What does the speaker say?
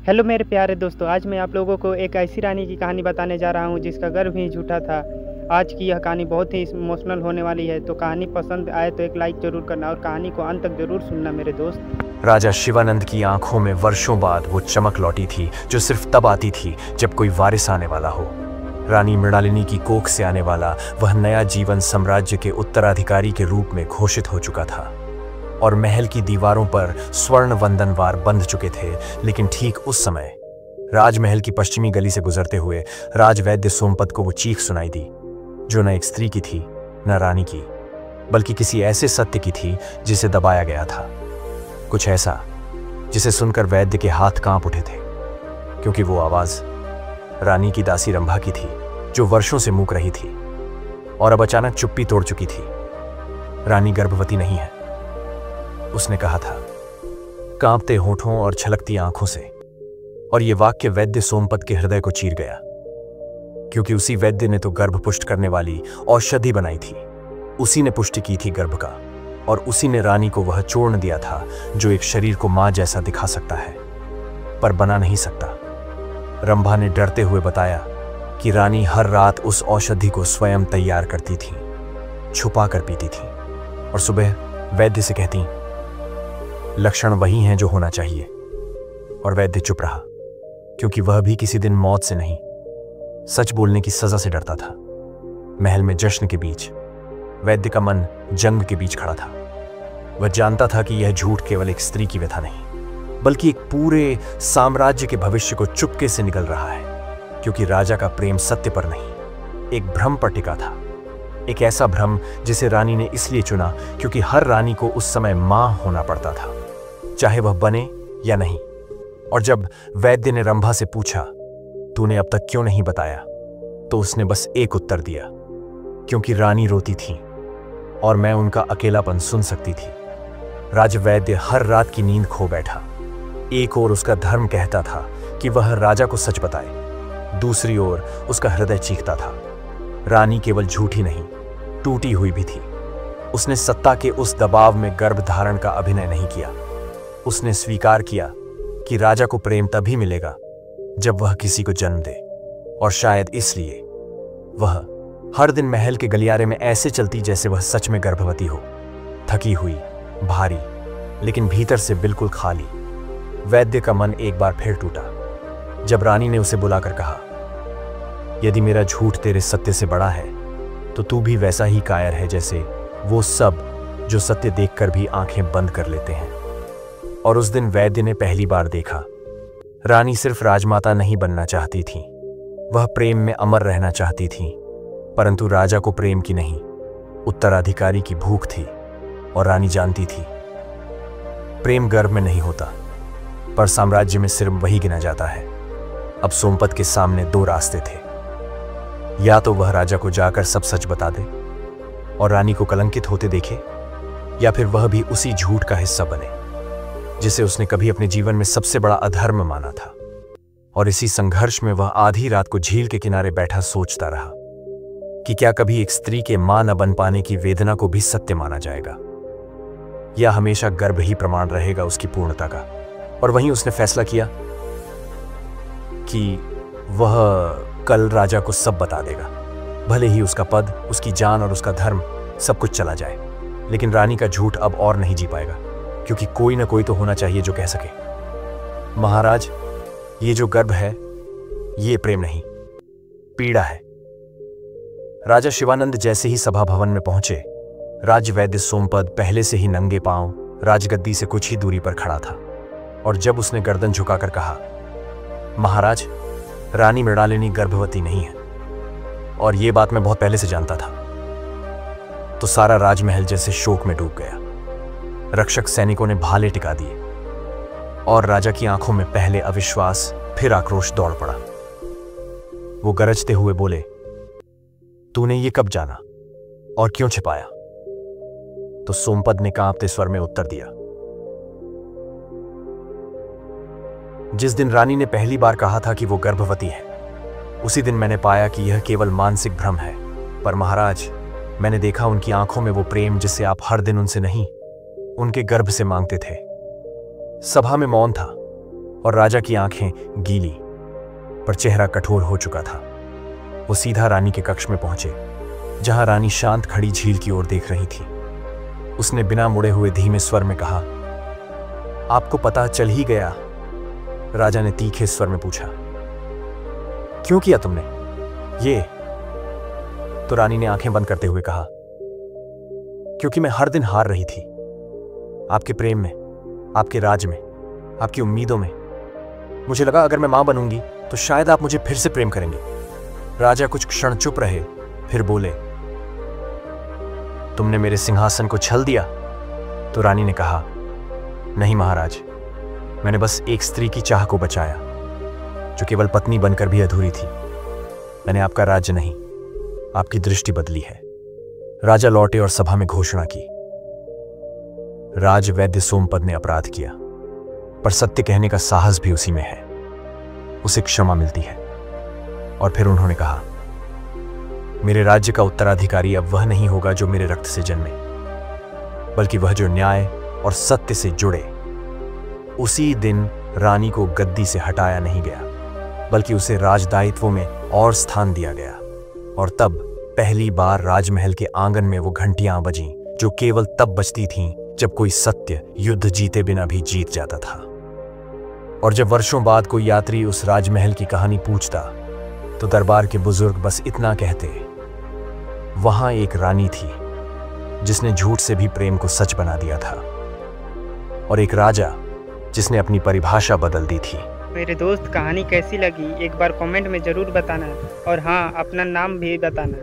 Hello मेरे प्यारे दोस्तों, आज मैं आप लोगों को एक ऐसी रानी की कहानी बताने जा रहा हूँ जिसका गर्भ ही झूठा था। आज की यह कहानी बहुत ही इमोशनल होने वाली है, तो कहानी पसंद आए तो एक लाइक ज़रूर करना और कहानी को अंत तक ज़रूर सुनना मेरे दोस्त। राजा शिवानंद की आंखों में वर्षों बाद वो चमक लौटी थी जो सिर्फ तब आती थी जब कोई वारिस आने वाला हो। रानी मृणालिनी की कोख से आने वाला वह नया जीवन साम्राज्य के उत्तराधिकारी के रूप में घोषित हो चुका था और महल की दीवारों पर स्वर्ण वंदनवार बंध चुके थे। लेकिन ठीक उस समय राजमहल की पश्चिमी गली से गुजरते हुए राजवैद्य सोमपत को वो चीख सुनाई दी, जो न एक स्त्री की थी न रानी की, बल्कि किसी ऐसे सत्य की थी जिसे दबाया गया था। कुछ ऐसा जिसे सुनकर वैद्य के हाथ कांप उठे थे, क्योंकि वो आवाज रानी की दासी रंभा की थी, जो वर्षों से मूक रही थी और अब अचानक चुप्पी तोड़ चुकी थी। रानी गर्भवती नहीं है, उसने कहा था, कांपते होठों और छलकती आंखों से। और यह वाक्य वैद्य सोमपत के हृदय को चीर गया, क्योंकि उसी वैद्य ने तो गर्भ पुष्ट करने वाली औषधि बनाई थी, उसी ने पुष्टि की थी गर्भ का, और उसी ने रानी को वह चूर्ण दिया था जो एक शरीर को मां जैसा दिखा सकता है पर बना नहीं सकता। रंभा ने डरते हुए बताया कि रानी हर रात उस औषधि को स्वयं तैयार करती थी, छुपा कर पीती थी और सुबह वैद्य से कहती, लक्षण वही हैं जो होना चाहिए। और वैद्य चुप रहा, क्योंकि वह भी किसी दिन मौत से नहीं, सच बोलने की सजा से डरता था। महल में जश्न के बीच वैद्य का मन जंग के बीच खड़ा था। वह जानता था कि यह झूठ केवल एक स्त्री की व्यथा नहीं, बल्कि एक पूरे साम्राज्य के भविष्य को चुपके से निगल रहा है, क्योंकि राजा का प्रेम सत्य पर नहीं, एक भ्रम पर टिका था। एक ऐसा भ्रम जिसे रानी ने इसलिए चुना क्योंकि हर रानी को उस समय मां होना पड़ता था, चाहे वह बने या नहीं। और जब वैद्य ने रंभा से पूछा, तूने अब तक क्यों नहीं बताया, तो उसने बस एक उत्तर दिया, क्योंकि रानी रोती थी और मैं उनका अकेलापन सुन सकती थी। राजवैद्य हर रात की नींद खो बैठा। एक ओर उसका धर्म कहता था कि वह राजा को सच बताए, दूसरी ओर उसका हृदय चीखता था। रानी केवल झूठी नहीं, टूटी हुई भी थी। उसने सत्ता के उस दबाव में गर्भ धारण का अभिनय नहीं किया। उसने स्वीकार किया कि राजा को प्रेम तभी मिलेगा जब वह किसी को जन्म दे, और शायद इसलिए वह हर दिन महल के गलियारे में ऐसे चलती जैसे वह सच में गर्भवती हो, थकी हुई, भारी, लेकिन भीतर से बिल्कुल खाली। वैद्य का मन एक बार फिर टूटा जब रानी ने उसे बुलाकर कहा, यदि मेरा झूठ तेरे सत्य से बड़ा है तो तू भी वैसा ही कायर है जैसे वो सब जो सत्य देखकर भी आंखें बंद कर लेते हैं। और उस दिन वैद्य ने पहली बार देखा, रानी सिर्फ राजमाता नहीं बनना चाहती थी, वह प्रेम में अमर रहना चाहती थी, परंतु राजा को प्रेम की नहीं, उत्तराधिकारी की भूख थी। और रानी जानती थी, प्रेम गर्भ में नहीं होता, पर साम्राज्य में सिर्फ वही गिना जाता है। अब सोमपत के सामने दो रास्ते थे, या तो वह राजा को जाकर सब सच बता दे और रानी को कलंकित होते देखे, या फिर वह भी उसी झूठ का हिस्सा बने जिसे उसने कभी अपने जीवन में सबसे बड़ा अधर्म माना था। और इसी संघर्ष में वह आधी रात को झील के किनारे बैठा सोचता रहा कि क्या कभी एक स्त्री के मां न बन पाने की वेदना को भी सत्य माना जाएगा, या हमेशा गर्भ ही प्रमाण रहेगा उसकी पूर्णता का। और वहीं उसने फैसला किया कि वह कल राजा को सब बता देगा, भले ही उसका पद, उसकी जान और उसका धर्म सब कुछ चला जाए। लेकिन रानी का झूठ अब और नहीं जी पाएगा, क्योंकि कोई ना कोई तो होना चाहिए जो कह सके, महाराज, ये जो गर्भ है ये प्रेम नहीं, पीड़ा है। राजा शिवानंद जैसे ही सभा भवन में पहुंचे, राजवैद्य सोमपत पहले से ही नंगे पांव राजगद्दी से कुछ ही दूरी पर खड़ा था। और जब उसने गर्दन झुकाकर कहा, महाराज, रानी मृणालिनी गर्भवती नहीं है, और ये बात मैं बहुत पहले से जानता था, तो सारा राजमहल जैसे शोक में डूब गया। रक्षक सैनिकों ने भाले टिका दिए और राजा की आंखों में पहले अविश्वास फिर आक्रोश दौड़ पड़ा। वो गरजते हुए बोले, तूने ये कब जाना और क्यों छिपाया? तो सोमपत ने कांपते स्वर में उत्तर दिया, जिस दिन रानी ने पहली बार कहा था कि वो गर्भवती है, उसी दिन मैंने पाया कि यह केवल मानसिक भ्रम है। पर महाराज, मैंने देखा उनकी आंखों में वो प्रेम जिसे आप हर दिन उनसे नहीं, उनके गर्भ से मांगते थे। सभा में मौन था और राजा की आंखें गीली पर चेहरा कठोर हो चुका था। वो सीधा रानी के कक्ष में पहुंचे, जहां रानी शांत खड़ी झील की ओर देख रही थी। उसने बिना मुड़े हुए धीमे स्वर में कहा, आपको पता चल ही गया? राजा ने तीखे स्वर में पूछा। क्यों किया तुमने ये? तो रानी ने आंखें बंद करते हुए कहा, क्योंकि मैं हर दिन हार रही थी, आपके प्रेम में, आपके राज में, आपकी उम्मीदों में। मुझे लगा अगर मैं मां बनूंगी तो शायद आप मुझे फिर से प्रेम करेंगे। राजा कुछ क्षण चुप रहे, फिर बोले, तुमने मेरे सिंहासन को छल दिया? तो रानी ने कहा, नहीं महाराज, मैंने बस एक स्त्री की चाह को बचाया, जो केवल पत्नी बनकर भी अधूरी थी। मैंने आपका राज्य नहीं, आपकी दृष्टि बदली है। राजा लौटे और सभा में घोषणा की, राजवैद्य सोमपद ने अपराध किया, पर सत्य कहने का साहस भी उसी में है। उसे क्षमा मिलती है। और फिर उन्होंने कहा, मेरे राज्य का उत्तराधिकारी अब वह नहीं होगा जो मेरे रक्त से जन्मे, बल्कि वह जो न्याय और सत्य से जुड़े। उसी दिन रानी को गद्दी से हटाया नहीं गया, बल्कि उसे राजदायित्वों में और स्थान दिया गया। और तब पहली बार राजमहल के आंगन में वो घंटियां बजीं, जो केवल तब बजती थीं जब कोई सत्य युद्ध जीते बिना भी जीत जाता था। और जब वर्षों बाद कोई यात्री उस राजमहल की कहानी पूछता, तो दरबार के बुजुर्ग बस इतना कहते, वहां एक रानी थी जिसने झूठ से भी प्रेम को सच बना दिया था, और एक राजा जिसने अपनी परिभाषा बदल दी थी। मेरे दोस्त, कहानी कैसी लगी एक बार कमेंट में ज़रूर बताना, और हाँ, अपना नाम भी बताना।